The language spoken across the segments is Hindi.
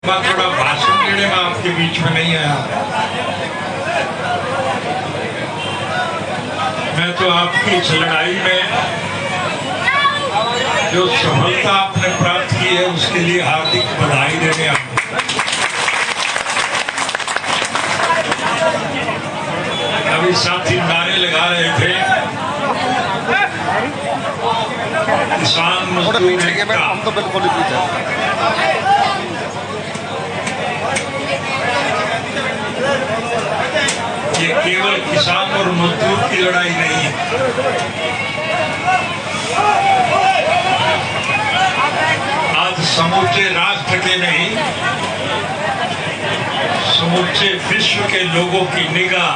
थोड़ा भाषण देने में आपके बीच में नहीं आया। मैं तो आपकी इस लड़ाई में जो सफलता आपने प्राप्त की है उसके लिए हार्दिक बधाई देने आया। अभी साथी नारे लगा रहे थे, किसान मजदूर एकता। हम तो बिल्कुल ही पीछे। ये केवल किसान और मजदूर की लड़ाई नहीं है, आज समूचे राष्ट्र के नहीं, समूचे विश्व के लोगों की निगाह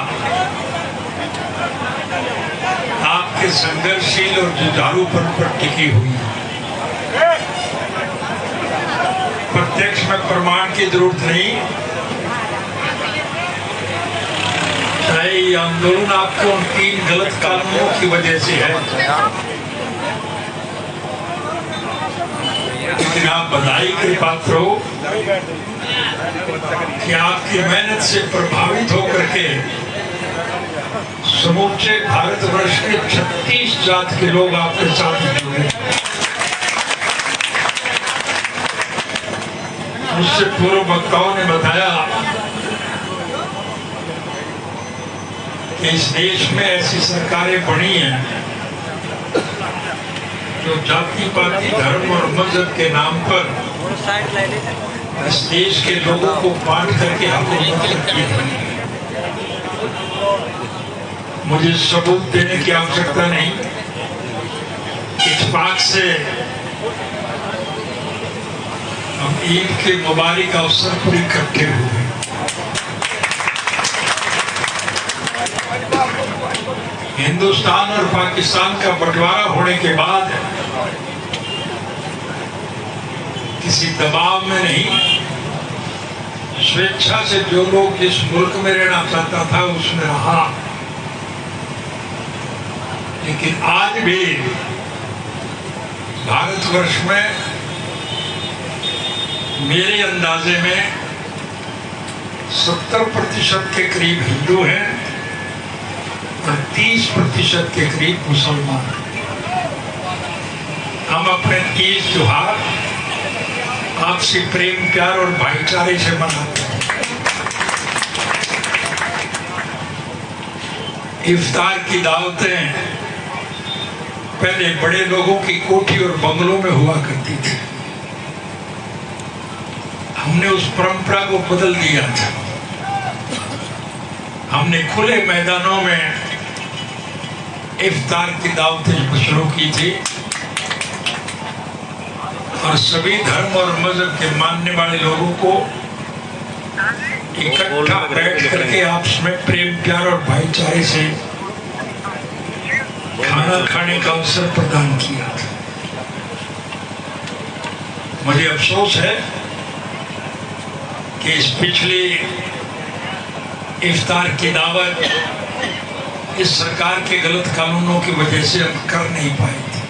आपके संघर्षशील और जुझारूपन पर टिकी हुई है। प्रत्यक्ष में प्रमाण की जरूरत नहीं, चाहे ये आंदोलन आपको उन 3 गलत कानूनों की वजह से है, लेकिन आप बधाई के पात्र हो कि आपकी मेहनत से प्रभावित होकर के समूचे भारतवर्ष के 36 जात के लोग आपके साथ जुड़े। मुझसे पूर्व वक्ताओं ने बताया कि इस देश में ऐसी सरकारें बनी हैं जो जाति पाति धर्म और मजहब के नाम पर इस देश के लोगों को बांट करके हुकूमत करती है। मुझे सबूत देने की आवश्यकता नहीं, इत्तेफाक से हम ईद के मुबारक अवसर पर इकट्ठे हुए। हिंदुस्तान और पाकिस्तान का बंटवारा होने के बाद किसी दबाव में नहीं, स्वेच्छा से जो लोग जिस मुल्क में रहना चाहता था उसमें रहा। लेकिन आज भी भारतवर्ष में मेरे अंदाजे में 70% के करीब हिंदू हैं और 30% के करीब मुसलमान। हम अपने तीज त्योहार आपसी प्रेम प्यार और भाईचारे से मनाते हैं। इफ्तार की दावतें पहले बड़े लोगों की कोठी और बंगलों में हुआ करती थी, हमने उस परंपरा को बदल दिया था। हमने खुले मैदानों में इफ्तार की दावतें शुरू की थी और सभी धर्म और मजहब के मानने वाले लोगों को इकट्ठा बैठ करके आपस में प्रेम प्यार और भाईचारे से खाना खाने का अवसर प्रदान किया था। मुझे अफसोस है कि इस पिछली इफ्तार की दावत इस सरकार के गलत कानूनों की वजह से हम कर नहीं पाए थे।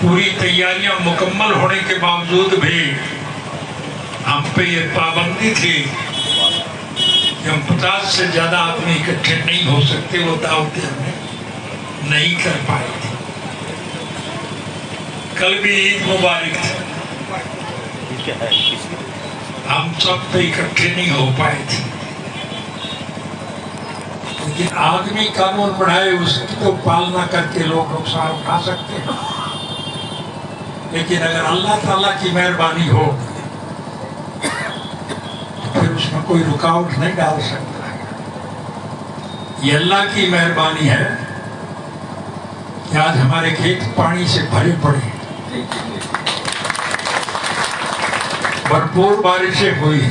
पूरी तैयारियां मुकम्मल होने के बावजूद भी हम पे ये पाबंदी थी कि हम 50 से ज्यादा आदमी इकट्ठे नहीं हो सकते, वो दावतें हमने नहीं कर पाए थे। कल भी ईद मुबारक थी, हम सब पे इकट्ठे नहीं हो पाए थे। लेकिन आदमी कानून बनाए उसकी तो पालना करके लोग नुकसान उठा सकते हैं, लेकिन अगर अल्लाह ताला की मेहरबानी हो तो फिर उसमें कोई रुकावट नहीं डाल सकता। ये अल्लाह की मेहरबानी है कि आज हमारे खेत पानी से भरे पड़े, भरपूर बारिशें हुई।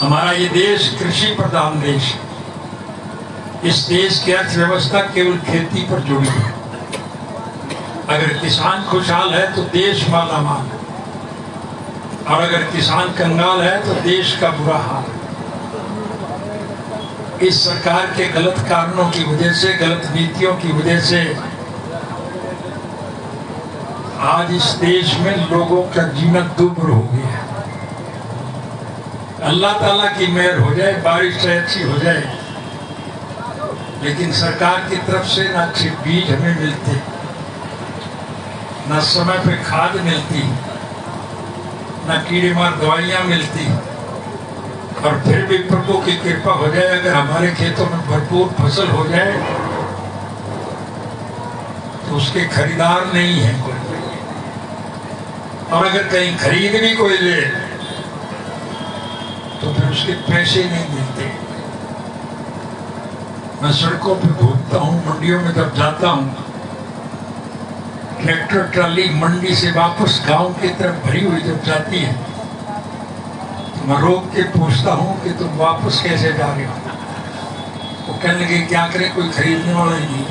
हमारा ये देश कृषि प्रधान देश है। इस देश की अर्थव्यवस्था केवल खेती पर जुड़ी है। अगर किसान खुशहाल है तो देश मालामाल है, और अगर किसान कंगाल है तो देश का बुरा हाल है। इस सरकार के गलत कारणों की वजह से, गलत नीतियों की वजह से आज इस देश में लोगों का जीना दुर्भर हो गया है। अल्लाह ताला की मेहर हो जाए, बारिश अच्छी हो जाए, लेकिन सरकार की तरफ से ना अच्छे बीज हमें मिलते, ना समय पे खाद मिलती, ना कीड़े मार दवाइयाँ मिलती। और फिर भी प्रभु की कृपा हो जाए, अगर हमारे खेतों में भरपूर फसल हो जाए तो उसके खरीदार नहीं है कोई। और अगर कहीं खरीद भी कोई ले तो फिर उसके पैसे नहीं मिलते। मैं सड़कों पे घूमता हूँ, मंडियों में जब जाता हूँ, ट्रैक्टर ट्राली मंडी से वापस गांव की तरफ भरी हुई जब जाती है तो मैं रोक के पूछता हूँ कि तुम वापस कैसे जा रहे हो? वो कहने लगे क्या करें, कोई खरीदने वाला ही नहीं।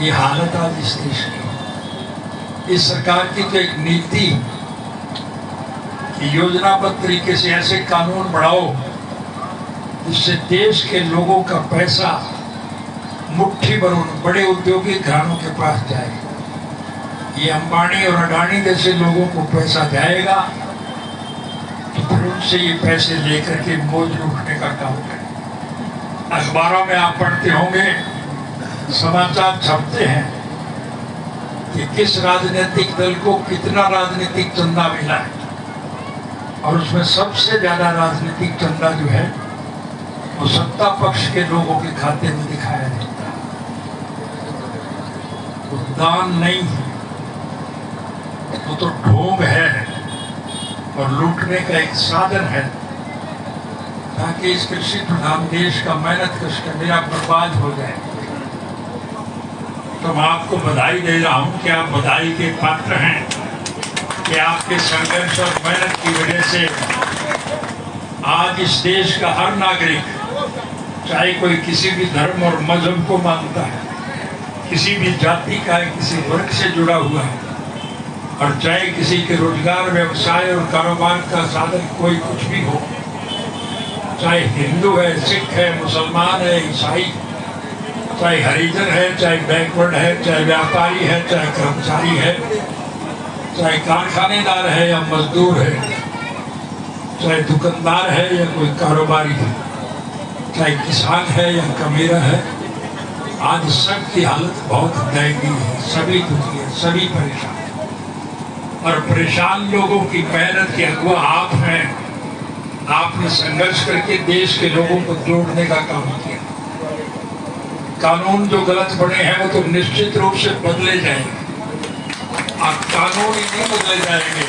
ये हालत आज इस देश की। इस सरकार की तो एक नीति कि योजनाबद्ध तरीके से ऐसे कानून बढ़ाओ जिससे देश के लोगों का पैसा मुट्ठी भर बड़े औद्योगिक घरानों के पास जाए। ये अंबानी और अडानी जैसे लोगों को पैसा जाएगा तो फिर उनसे ये पैसे लेकर के मौज लूटने का काम करें। अखबारों में आप पढ़ते होंगे, समाचार छपते हैं कि किस राजनीतिक दल को कितना राजनीतिक चंदा मिला है, और उसमें सबसे ज्यादा राजनीतिक चंदा जो है वो सत्ता पक्ष के लोगों के खाते में दिखाया जाता है। वो दान नहीं है, वो तो ढोंग है और लूटने का एक साधन है, ताकि इस कृषि प्रधान देश का मेहनत कश का मेरा बर्बाद हो जाए। तो मैं आपको बधाई दे रहा हूं कि आप बधाई के पात्र हैं कि आपके संघर्ष और मेहनत की वजह से आज इस देश का हर नागरिक, चाहे कोई किसी भी धर्म और मजहब को मानता है, किसी भी जाति का है, किसी वर्ग से जुड़ा हुआ है, और चाहे किसी के रोजगार, व्यवसाय और कारोबार का साधन कोई कुछ भी हो, चाहे हिंदू है, सिख है, मुसलमान है, ईसाई, चाहे हरिजन है, चाहे बैकवर्ड है, चाहे व्यापारी है, चाहे कर्मचारी है, चाहे कारखानेदार है या मजदूर है, चाहे दुकानदार है या कोई कारोबारी है, चाहे किसान है या कमीरा है, आज सबकी हालत बहुत दयनीय है। सभी दुखी है, सभी परेशान है। और परेशान लोगों की मेहनत के अगुआ आप हैं। आपने संघर्ष करके देश के लोगों को जोड़ने का काम किया। कानून जो गलत बने हैं वो तो निश्चित रूप से बदले जाएंगे। आप कानून ही नहीं बदले जाएंगे,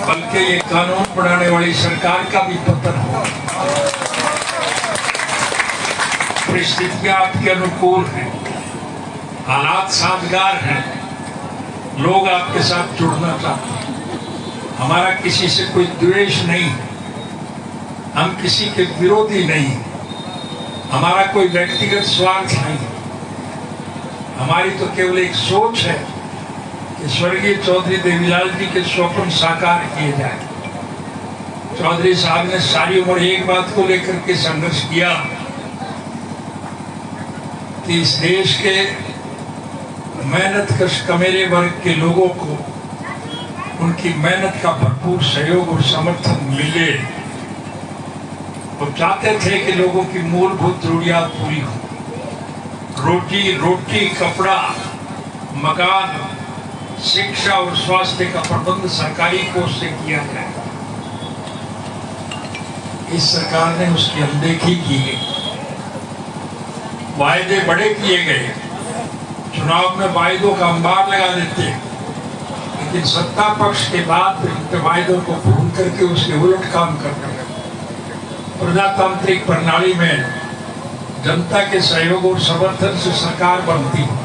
बल्कि ये कानून बनाने वाली सरकार का भी पतन होगा। परिस्थितियां आपके अनुकूल हैं, हालात साजगार हैं, लोग आपके साथ जुड़ना चाहते हैं। हमारा किसी से कोई द्वेष नहीं, हम किसी के विरोधी नहीं, हमारा कोई व्यक्तिगत स्वार्थ नहीं। हमारी तो केवल एक सोच है कि स्वर्गीय चौधरी देवीलाल जी के स्वप्न साकार किए जाए। चौधरी साहब ने सारी उम्र एक बात को लेकर के संघर्ष किया कि इस देश के मेहनत कश कमेरे वर्ग के लोगों को उनकी मेहनत का भरपूर सहयोग और समर्थन मिले। वो चाहते थे कि लोगों की मूलभूत जरूरियात पूरी हो, रोजी रोटी, कपड़ा, मकान, शिक्षा और स्वास्थ्य का प्रबंध सरकारी कोष से किया जाए। इस सरकार ने उसकी अनदेखी की गई, वायदे बड़े किए गए, चुनाव में वायदों का अंबार लगा देते, लेकिन सत्ता पक्ष के बाद वायदों को भूल करके उसके उलट काम करते हैं। प्रजातांत्रिक प्रणाली में जनता के सहयोग और समर्थन से सरकार बनती है,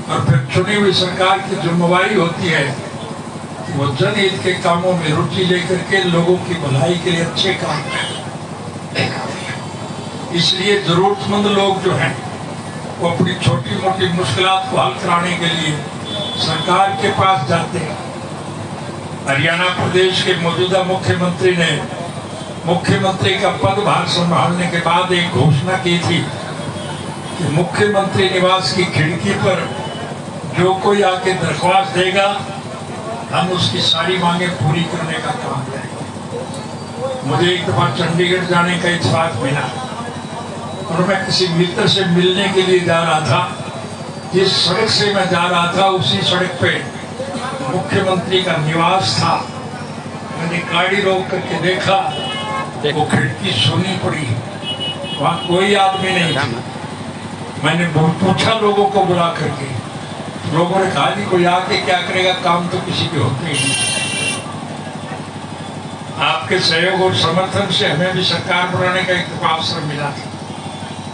और फिर चुनी हुई सरकार की जिम्मेवारी होती है कि वो जनहित के कामों में रुचि लेकर के लोगों की भलाई के लिए अच्छे काम करें। इसलिए जरूरतमंद लोग जो हैं वो अपनी छोटी मोटी मुश्किलात को हल कराने के लिए सरकार के पास जाते हैं। हरियाणा प्रदेश के मौजूदा मुख्यमंत्री ने मुख्यमंत्री का पदभार संभालने के बाद एक घोषणा की थी कि मुख्यमंत्री निवास की खिड़की पर जो कोई आके दरख्वास्त देगा हम उसकी सारी मांगे पूरी करने का काम करेंगे। मुझे एक दफा चंडीगढ़ जाने का इत्तेफाक मिला और मैं किसी मित्र से मिलने के लिए जा रहा था। जिस सड़क से मैं जा रहा था उसी सड़क पे मुख्यमंत्री का निवास था। मैंने गाड़ी रोक करके देखा, वो खिड़की सुनी पड़ी, वहां कोई आदमी नहीं था। मैंने पूछा लोगों को बुला करके, लोगों ने कहा जी कोई आके क्या करेगा, काम तो किसी के होते ही नहीं। आपके सहयोग और समर्थन से हमें भी सरकार बनाने का एक अवसर मिला था।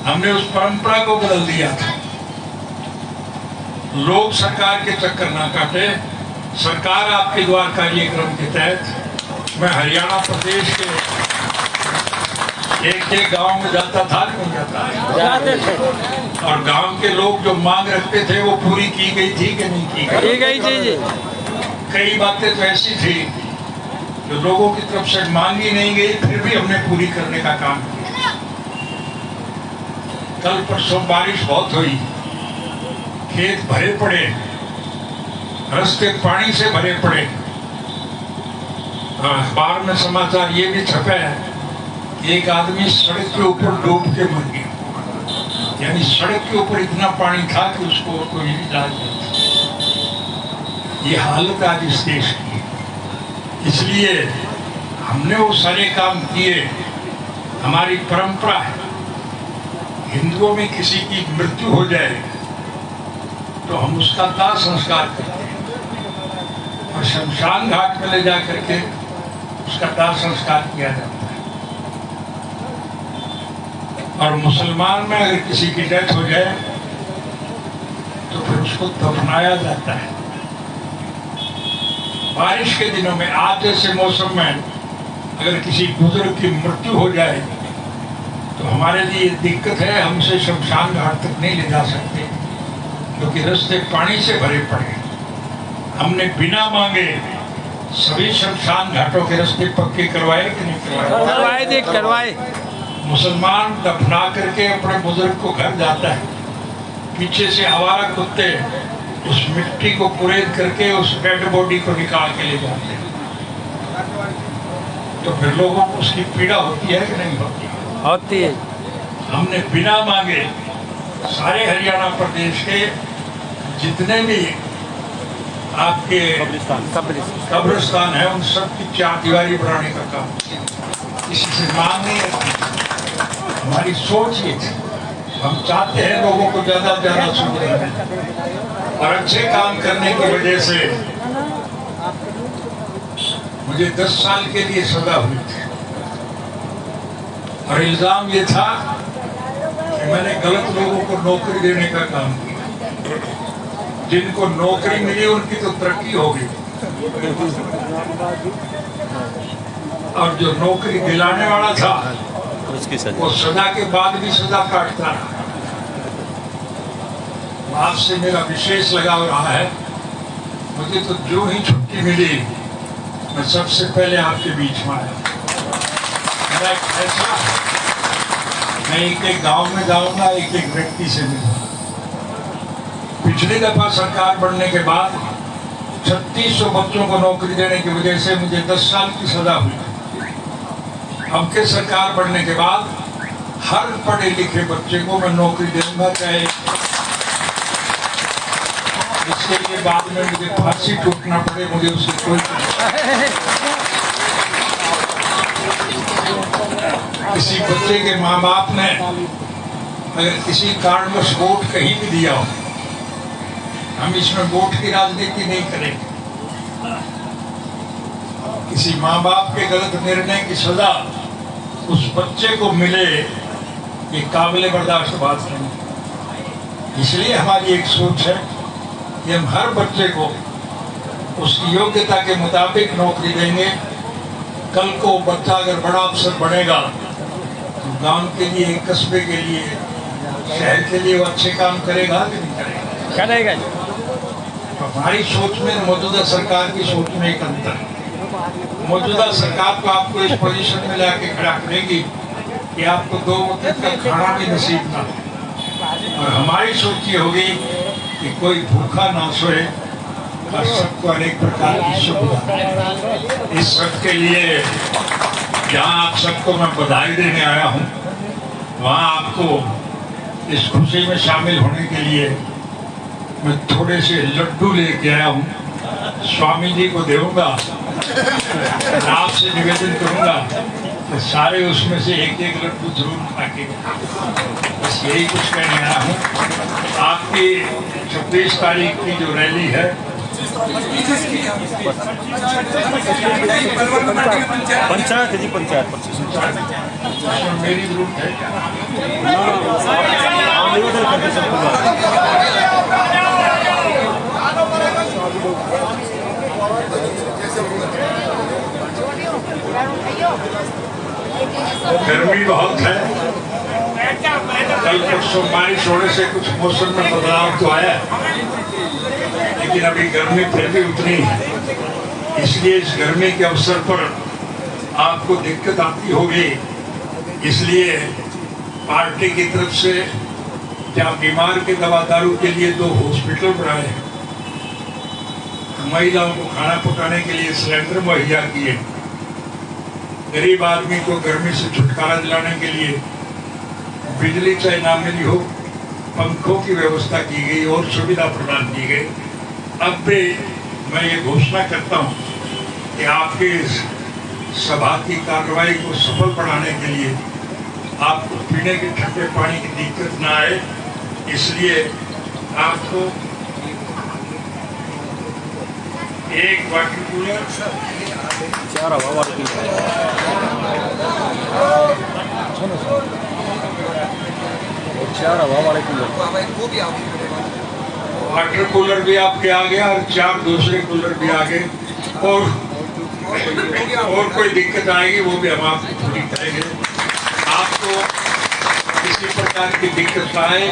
हमने उस परंपरा को बदल दिया था। लोग सरकार के चक्कर ना काटे। सरकार आपके द्वार कार्यक्रम के तहत मैं हरियाणा प्रदेश के एक गांव में जाता था, नहीं जाता है, जाते थे और गांव के लोग जो मांग रखते थे वो पूरी की गई थी कि नहीं की गई जी। कई बातें तो ऐसी थी जो लोगों की तरफ से मांगी नहीं गई, फिर भी हमने पूरी करने का काम किया। कल परसों बारिश बहुत हुई, खेत भरे पड़े, रास्ते पानी से भरे पड़े। अखबार में समाचार ये भी छपे है, एक आदमी सड़क के ऊपर डूब के मर गया। यानी सड़क के ऊपर इतना पानी था कि उसको कोई इलाज नहीं था। ये हालत आज इस देश की है। इसलिए हमने वो सारे काम किए। हमारी परंपरा है, हिंदुओं में किसी की मृत्यु हो जाए तो हम उसका दाह संस्कार करते हैं और शमशान घाट में ले जा करके उसका दाह संस्कार किया जाता है। और मुसलमान में अगर किसी की डेथ हो जाए तो फिर उसको दफनाया जाता है। बारिश के दिनों में, आज जैसे मौसम में अगर किसी बुजुर्ग की मृत्यु हो जाए तो हमारे लिए दिक्कत है, हमसे शमशान घाट तक नहीं ले जा सकते क्योंकि रास्ते पानी से भरे पड़े। हमने बिना मांगे सभी शमशान घाटों के रास्ते पक्के करवाए कि नहीं करवाए। मुसलमान दफना करके अपने बुजुर्ग को घर जाता है, पीछे से आवारा कुत्ते उस मिट्टी को कुरेद करके उस डेड बॉडी को निकाल के ले जाते हैं। तो फिर लोगों को उसकी पीड़ा होती है कि नहीं होती है। हमने बिना मांगे सारे हरियाणा प्रदेश के जितने भी आपके कब्रिस्तान है उन सब की चारदीवारी बनाने का काम किया। किसी से मांग नहीं है। हमारी सोच ये थी, हम चाहते हैं लोगों को ज्यादा से ज्यादा सुविधा और अच्छे काम करने की वजह से मुझे 10 साल के लिए सजा हुई थी और इल्जाम ये था कि मैंने गलत लोगों को नौकरी देने का काम किया। जिनको नौकरी मिली उनकी तो तरक्की हो गई और जो नौकरी दिलाने वाला था वो सजा के बाद भी सजा काटता रहा। आपसे मेरा विशेष लगाव रहा है। मुझे तो जो ही छुट्टी मिली मैं सबसे पहले आपके बीच में आया। मेरा एक फैसला, मैं एक गांव में जाऊंगा, एक व्यक्ति से मिलूंगा। पिछली दफा सरकार बनने के बाद 3600 बच्चों को नौकरी देने की वजह से मुझे 10 साल की सजा हुई। अब के सरकार बनने के बाद हर पढ़े लिखे बच्चे को मैं नौकरी दूंगा, चाहे इसके लिए बाद में मुझे फांसी टूटना पड़े, मुझे उससे कोई किसी बच्चे के माँ बाप ने अगर किसी कारणवश वोट कहीं भी दिया हो, हम इसमें वोट की राजनीति नहीं करेंगे। किसी माँ बाप के गलत निर्णय की सजा उस बच्चे को मिले, ये काबिले बर्दाश्त बात नहीं। इसलिए हमारी एक सोच है कि हम हर बच्चे को उसकी योग्यता के मुताबिक नौकरी देंगे। कल को बच्चा अगर बड़ा अफसर बनेगा तो गांव के लिए, कस्बे के लिए, शहर के लिए वो अच्छे काम करेगा कि नहीं करेगा। तो हमारी सोच में मौजूदा सरकार की सोच में एक अंतर है। मौजूदा सरकार को आपको इस पोजीशन में लाके खड़ा करेगी कि आपको 2 वक्त का खाना भी नसीब ना हो। और हमारी सोच ये होगी कि कोई भूखा ना सोए और सबको अनेक प्रकार की सुविधा। इस सब के लिए जहाँ आप सबको मैं बधाई देने आया हूँ, वहाँ आपको इस खुशी में शामिल होने के लिए मैं थोड़े से लड्डू लेके आया हूँ। स्वामी जी को देऊंगा, आपसे निवेदन करूंगा तो सारे उसमें से एक एक लड्डू जरूर खा के, बस यही कुछ कहने आया हूँ। आपकी 26 तारीख की जो रैली है, पंचायत है जी, पंचायत उसमें मेरी जरूरत है क्या? गर्मी बहुत है, कल परसों बारिश होने से कुछ मौसम में बदलाव तो आया है, लेकिन अभी गर्मी फिर भी उतनी है। इसलिए इस गर्मी के अवसर पर आपको दिक्कत आती होगी। इसलिए पार्टी की तरफ से जहाँ बीमार के दवा दारू के लिए 2 हॉस्पिटल बनाए हैं, महिलाओं को खाना पकाने के लिए सिलेंडर मुहैया किए, गरीब आदमी को गर्मी से छुटकारा दिलाने के लिए बिजली चाहे ना मिली हो, पंखों की व्यवस्था की गई और सुविधा प्रदान की गई। अब भी मैं ये घोषणा करता हूँ कि आपके इस सभा की कार्रवाई को सफल बनाने के लिए आपको पीने के ठंडे पानी की दिक्कत ना आए, इसलिए आपको एक वाटर कूलर 4 हवा वाली वाटर कूलर भी आपके आ गया और 4 दूसरे कूलर भी आ गए, और कोई दिक्कत आएगी वो भी हम आपको पूरी करेंगे। आपको किसी प्रकार की दिक्कत ना आए,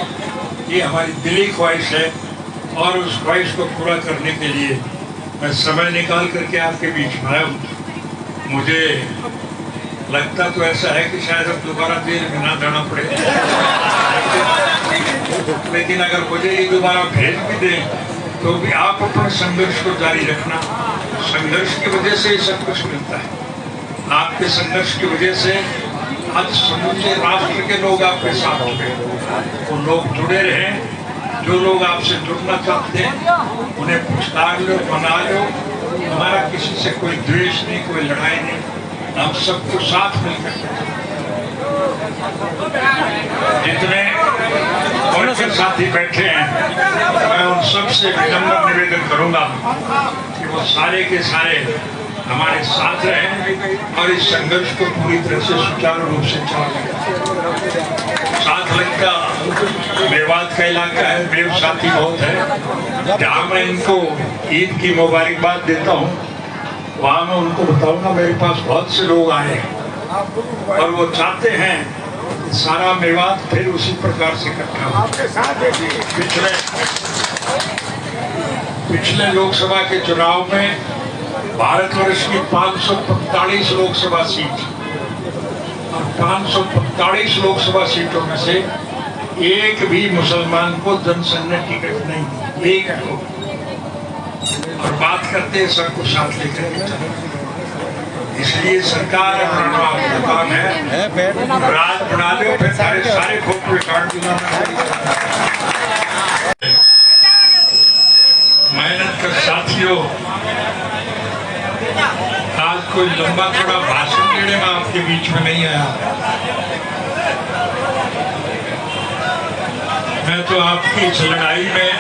ये हमारी दिली ख्वाहिश है, और उस ख्वाहिश को पूरा करने के लिए मैं समय निकाल करके आपके बीच में आया हूँ। मुझे लगता तो ऐसा है कि शायद अब दोबारा जेल में ना जाना पड़े, लेकिन अगर मुझे ये दोबारा भेज भी दें तो भी आप अपने संघर्ष को जारी रखना। संघर्ष की वजह से ये सब कुछ मिलता है। आपके संघर्ष की वजह से आज समूचे राष्ट्र के लोग आपके साथ जुड़े, वो लोग जुड़े रहे। जो लोग आपसे जुड़ना चाहते हैं उन्हें पुरस्कार लो, मना लो। हमारा किसी से कोई द्वेष नहीं, कोई लड़ाई नहीं, हम सबको साथ मिलकर जितने उनके साथी बैठे हैं, मैं उन सबसे विनम्र निवेदन करूंगा कि वो सारे के सारे हमारे साथ रहें और इस संघर्ष को पूरी तरह से सुचारू रूप से चलाएं। साथ लगता मेवात का इलाका है, मेव साथी बहुत है, जहाँ मैं इनको ईद की मुबारकबाद देता हूँ, वहाँ मैं उनको बताऊंगा मेरे पास बहुत से लोग आए हैं और वो चाहते हैं कि सारा मेवात फिर उसी प्रकार से इकट्ठा हो। पिछले लोकसभा के चुनाव में भारतवर्ष की 545 लोकसभा सीट और 545 लोकसभा सीटों में से एक भी मुसलमान को जनसंघ ने टिकट नहीं दी, एक को। और बात करते हैं सबको साथ लेकर के चलो। इसलिए सरकार का काम है राज बना लो, फिर सारे खोपड़े काट दूंगा। मेहनत कर साथियों, आज कोई लंबा थोड़ा भाषण देने में आपके बीच में नहीं आया। मैं तो आपकी इस लड़ाई में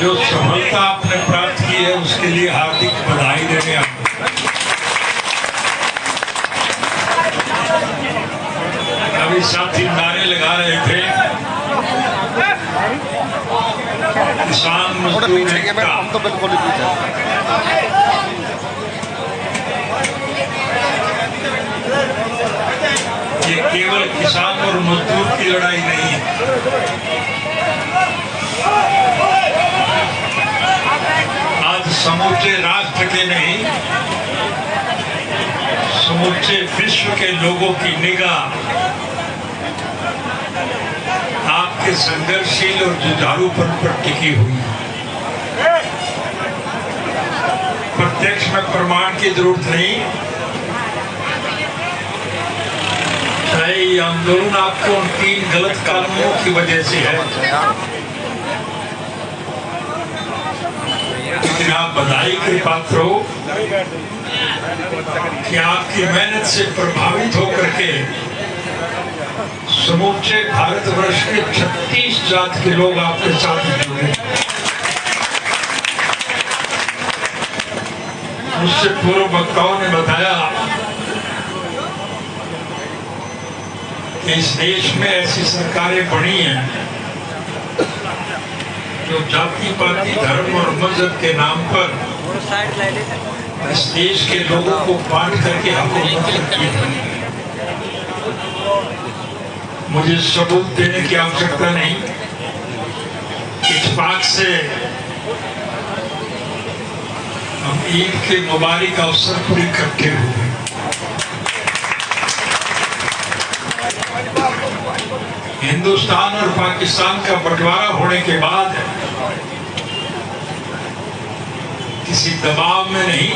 जो सफलता आपने प्राप्त की है उसके लिए हार्दिक बधाई देने आया। अभी साथी नारे लगा रहे थे, किसान मजदूर एकता। हम तो बिल्कुल ही पीछे। ये केवल किसान और मजदूर की लड़ाई नहीं है, आज समूचे राष्ट्र के नहीं, समूचे विश्व के लोगों की निगाह आपके के संघर्षशील और जुझारूपन पर टिकी हुई है। प्रत्यक्ष में प्रमाण की जरूरत नहीं, चाहे ये आंदोलन आपको उन 3 गलत कानूनों की वजह से है, लेकिन आप बधाई के पात्र हो कि आपकी मेहनत से प्रभावित होकर के समूचे भारतवर्ष के 36 जात के लोग आपके साथ जुड़े। मुझसे पूर्व वक्ताओं ने बताया कि इस देश में ऐसी सरकारें बनी हैं जो जाति पाति धर्म और मजहब के नाम पर इस देश के लोगों को बांट करके हुकूमत करती है। मुझे सबूत देने की आवश्यकता नहीं, इत्तेफाक से हम ईद के मुबारक अवसर पर इकट्ठे हुए। हिंदुस्तान और पाकिस्तान का बंटवारा होने के बाद किसी दबाव में नहीं,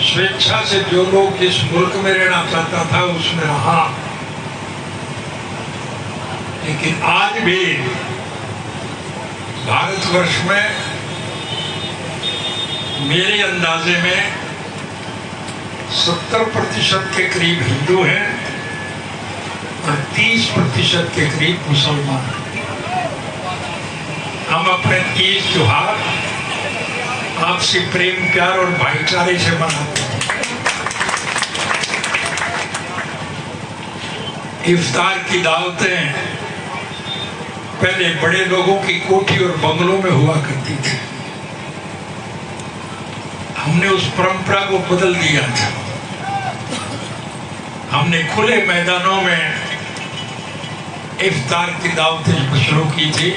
स्वेच्छा से जो लोग जिस मुल्क में रहना चाहता था उसमें रहा। लेकिन आज भी भारतवर्ष में मेरे अंदाजे में 70% के करीब हिंदू हैं और 30% के करीब मुसलमान। हम अपने तीज त्योहार आपसी प्रेम प्यार और भाईचारे से मनाते हैं। इफ्तार की दावतें पहले बड़े लोगों की कोठी और बंगलों में हुआ करती थी, हमने उस परंपरा को बदल दिया था। हमने खुले मैदानों में इफ्तार की दावतें शुरू की थी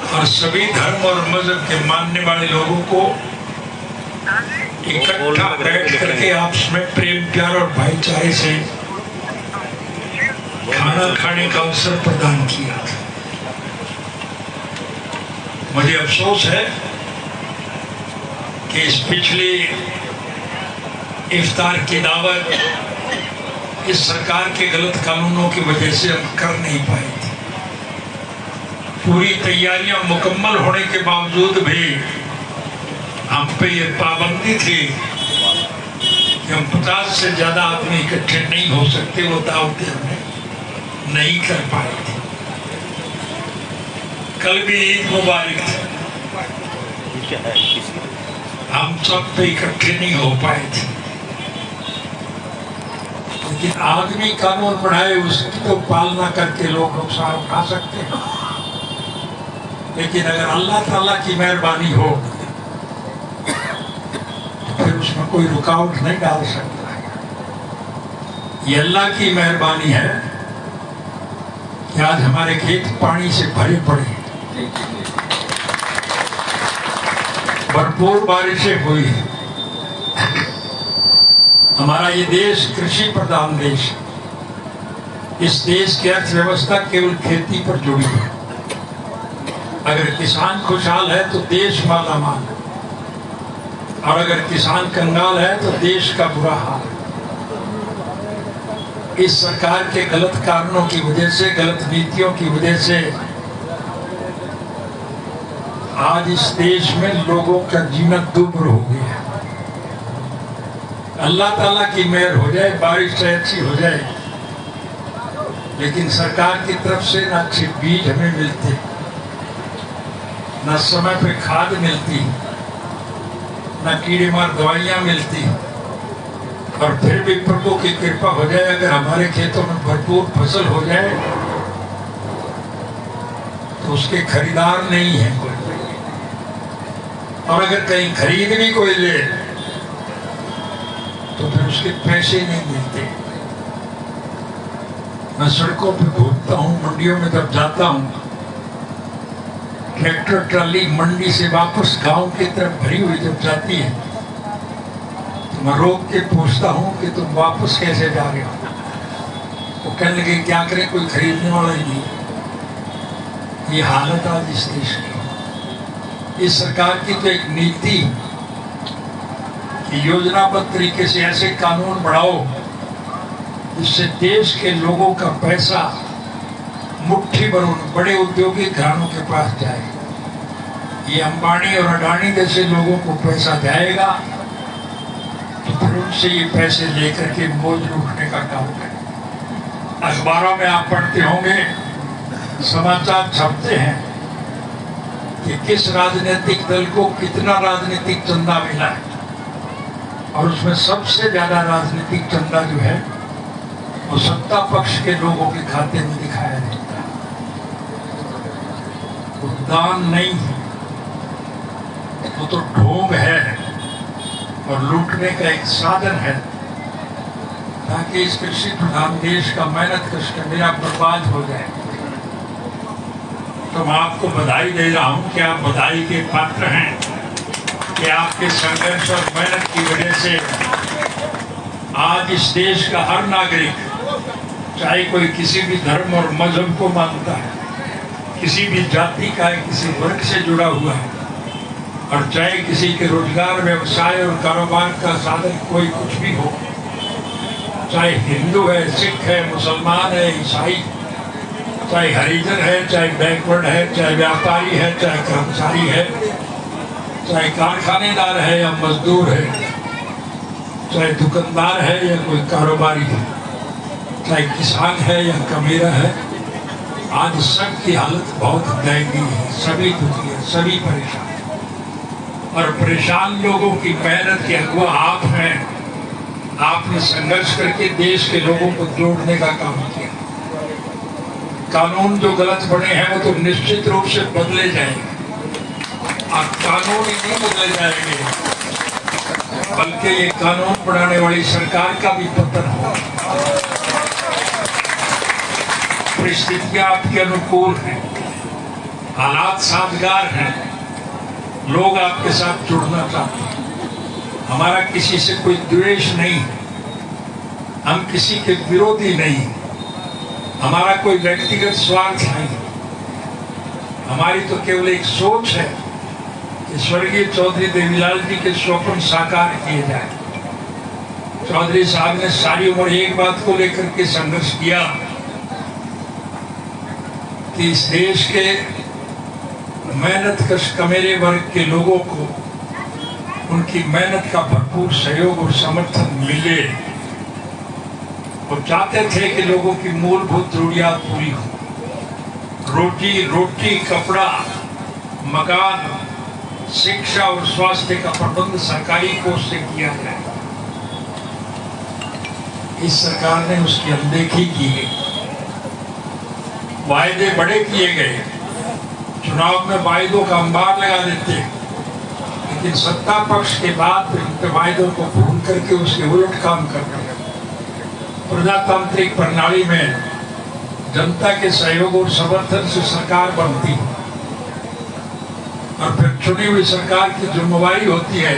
और सभी धर्म और मजहब के मानने वाले लोगों को इकट्ठा बैठ करके आपस में प्रेम प्यार और भाईचारे से खाना खाने का अवसर प्रदान किया था। मुझे अफसोस है कि इस पिछली इफ्तार की दावत इस सरकार के गलत कानूनों की वजह से हम कर नहीं पाए थे। पूरी तैयारियां मुकम्मल होने के बावजूद भी हम पे ये पाबंदी थी कि हम 50 से ज्यादा आदमी इकट्ठे नहीं हो सकते, वो दावतें हमने नहीं कर पाए थे। कल भी ईद मुबारक थी, हम सब पे इकट्ठे नहीं हो पाए थे। लेकिन आदमी कानून बनाए उसकी तो पालना करके लोग नुकसान उठा सकते हैं, लेकिन अगर अल्लाह ताला की मेहरबानी हो तो फिर उसमें कोई रुकावट नहीं डाल सकता है। ये अल्लाह की मेहरबानी है कि आज हमारे खेत पानी से भरे पड़े, भरपूर बारिशें हुई। हमारा ये देश कृषि प्रधान देश है। इस देश की अर्थव्यवस्था केवल खेती पर जुड़ी है। अगर किसान खुशहाल है तो देश माला माल है, और अगर किसान कंगाल है तो देश का बुरा हाल है। इस सरकार के गलत कारणों की वजह से, गलत नीतियों की वजह से आज इस देश में लोगों का जीना दुर्भर हो गया है। अल्लाह ताला की मेहर हो जाए, बारिश अच्छी हो जाए, लेकिन सरकार की तरफ से ना अच्छे बीज हमें मिलते, ना समय पे खाद मिलती, ना कीड़े मार दवाइयाँ मिलती, और फिर भी प्रभु की कृपा हो जाए, अगर हमारे खेतों में भरपूर फसल हो जाए तो उसके खरीदार नहीं है कोई, और अगर कहीं खरीद भी कोई ले तो फिर उसके पैसे नहीं मिलते। मैं सड़कों पे घूमता हूँ, मंडियों में जब जाता हूँ, ट्रैक्टर ट्राली मंडी से वापस गांव की तरफ भरी हुई जब जाती है तो मैं रोक के पूछता हूँ कि तुम वापस कैसे जा रहे हो? वो कहने लगे क्या करें, कोई खरीदने वाला ही नहीं। ये हालत आज इस देश की। इस सरकार की तो एक नीति कि योजनाबद्ध तरीके से ऐसे कानून बढ़ाओ जिससे देश के लोगों का पैसा मुट्ठी भर बड़े औद्योगिक घरानों के पास जाए। ये अंबानी और अडानी जैसे लोगों को पैसा जाएगा तो फिर उनसे ये पैसे लेकर के मौज लूटने का काम करें। अखबारों में आप पढ़ते होंगे, समाचार छपते हैं कि किस राजनीतिक दल को कितना राजनीतिक चंदा मिला है, और उसमें सबसे ज्यादा राजनीतिक चंदा जो है वो सत्ता पक्ष के लोगों के खाते में दिखाया जाता है। वो दान नहीं है, वो तो ढोंग है और लूटने का एक साधन है, ताकि इस कृषि प्रधान देश का मेहनत कश मेरा बर्बाद हो जाए। तो मैं आपको बधाई दे रहा हूं कि आप बधाई के पात्र हैं कि आपके संघर्ष और मेहनत की वजह से आज इस देश का हर नागरिक, चाहे कोई किसी भी धर्म और मजहब को मानता है, किसी भी जाति का है, किसी वर्ग से जुड़ा हुआ है, और चाहे किसी के रोजगार, व्यवसाय और कारोबार का साधन कोई कुछ भी हो, चाहे हिंदू है, सिख है, मुसलमान है, ईसाई, चाहे हरिजन है, चाहे बैकवर्ड है, चाहे व्यापारी है, चाहे कर्मचारी है, चाहे कारखानेदार है या मजदूर है, चाहे दुकानदार है या कोई कारोबारी है, चाहे किसान है या कबीरा है, आज सबकी हालत बहुत दयनीय है। सभी दुखी है, सभी परेशान है, और परेशान लोगों की मेहनत के अगुवा आप हैं। आपने संघर्ष करके देश के लोगों को जोड़ने का काम किया। कानून जो गलत बने हैं वो तो निश्चित रूप से बदले जाएंगे, और कानून ही नहीं बदले जाएंगे बल्कि ये कानून बनाने वाली सरकार का भी पतन होगा। परिस्थितियां आपके अनुकूल हैं, हालात साजगार हैं, लोग आपके साथ जुड़ना चाहते हैं। हमारा किसी से कोई द्वेष नहीं, हम किसी के विरोधी नहीं, हमारा कोई व्यक्तिगत स्वार्थ नहीं। हमारी तो केवल एक सोच है कि स्वर्गीय चौधरी देवीलाल जी के स्वप्न साकार किए जाए। चौधरी साहब ने सारी उम्र एक बात को लेकर के संघर्ष किया कि इस देश के मेहनत कश कमेरे वर्ग के लोगों को उनकी मेहनत का भरपूर सहयोग और समर्थन मिले। वो चाहते थे कि लोगों की मूलभूत जरूरियात पूरी हो, रोजी रोटी, कपड़ा, मकान, शिक्षा और स्वास्थ्य का प्रबंध सरकारी कोष से किया जाए। इस सरकार ने उसकी अनदेखी की गई। वायदे बड़े किए गए, चुनाव में वायदों का अंबार लगा देते, लेकिन सत्ता पक्ष के बाद वायदों को भूल करके उसके उलट काम करते हैं। प्रजातांत्रिक प्रणाली में जनता के सहयोग और समर्थन से सरकार बनती है, और फिर चुनी हुई सरकार की जिम्मेवारी होती है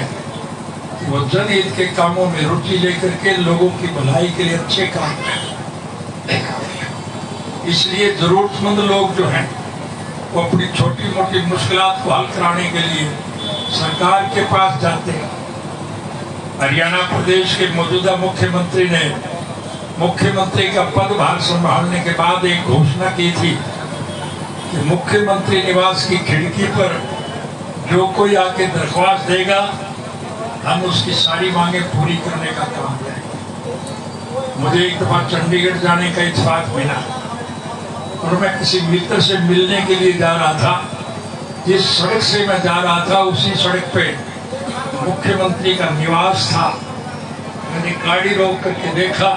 कि वो जनहित के कामों में रुचि लेकर के लोगों की भलाई के लिए अच्छे काम करें। इसलिए जरूरतमंद लोग जो हैं वो अपनी छोटी मोटी मुश्किलात को हल कराने के लिए सरकार के पास जाते हैं। हरियाणा प्रदेश के मौजूदा मुख्यमंत्री ने मुख्यमंत्री का पदभार संभालने के बाद एक घोषणा की थी कि मुख्यमंत्री निवास की खिड़की पर जो कोई आके दरख्वास्त देगा हम उसकी सारी मांगे पूरी करने का काम करेंगे। मुझे एक दफा चंडीगढ़ जाने का इत्तेफाक मिला और मैं किसी मित्र से मिलने के लिए जा रहा था। जिस सड़क से मैं जा रहा था उसी सड़क पे मुख्यमंत्री का निवास था। मैंने गाड़ी रोक करके देखा,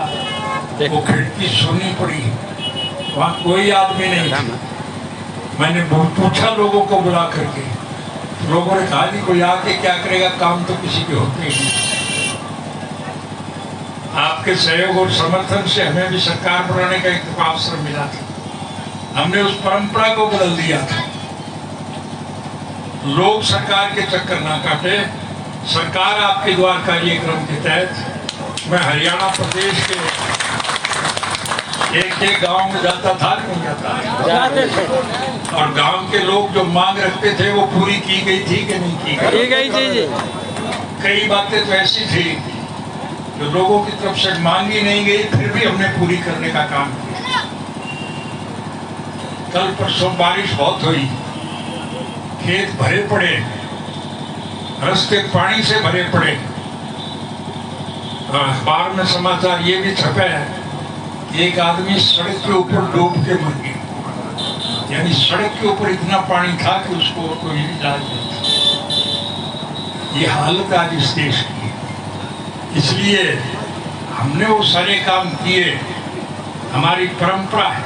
वो खिड़की सुनी पड़ी, वहाँ कोई आदमी नहीं था। मैंने पूछा लोगों को बुला करके, लोगों ने कहा कि कोई आके क्या करेगा, काम तो किसी के होते ही नहीं। आपके सहयोग और समर्थन से हमें भी सरकार बनाने का एक अवसर मिला था। हमने उस परंपरा को बदल दिया था। लोग सरकार के चक्कर ना काटे, सरकार आपके द्वार कार्यक्रम के तहत मैं हरियाणा प्रदेश के एक गांव में जाता था कि नहीं जाता? और गांव के लोग जो मांग रखते थे वो पूरी की गई थी कि नहीं की गई? कई बातें तो ऐसी थी जो लोगों की तरफ से मांगी नहीं गई, फिर भी हमने पूरी करने का काम किया। कल परसों बारिश बहुत हुई, खेत भरे पड़े, रास्ते पानी से भरे पड़े। अखबार में समाचार ये भी छपे है कि एक आदमी सड़क के ऊपर डूब के मर गया। यानी सड़क के ऊपर इतना पानी था कि उसको कोई इलाज नहीं था। ये हालत आज इस देश की है। इसलिए हमने वो सारे काम किए। हमारी परंपरा है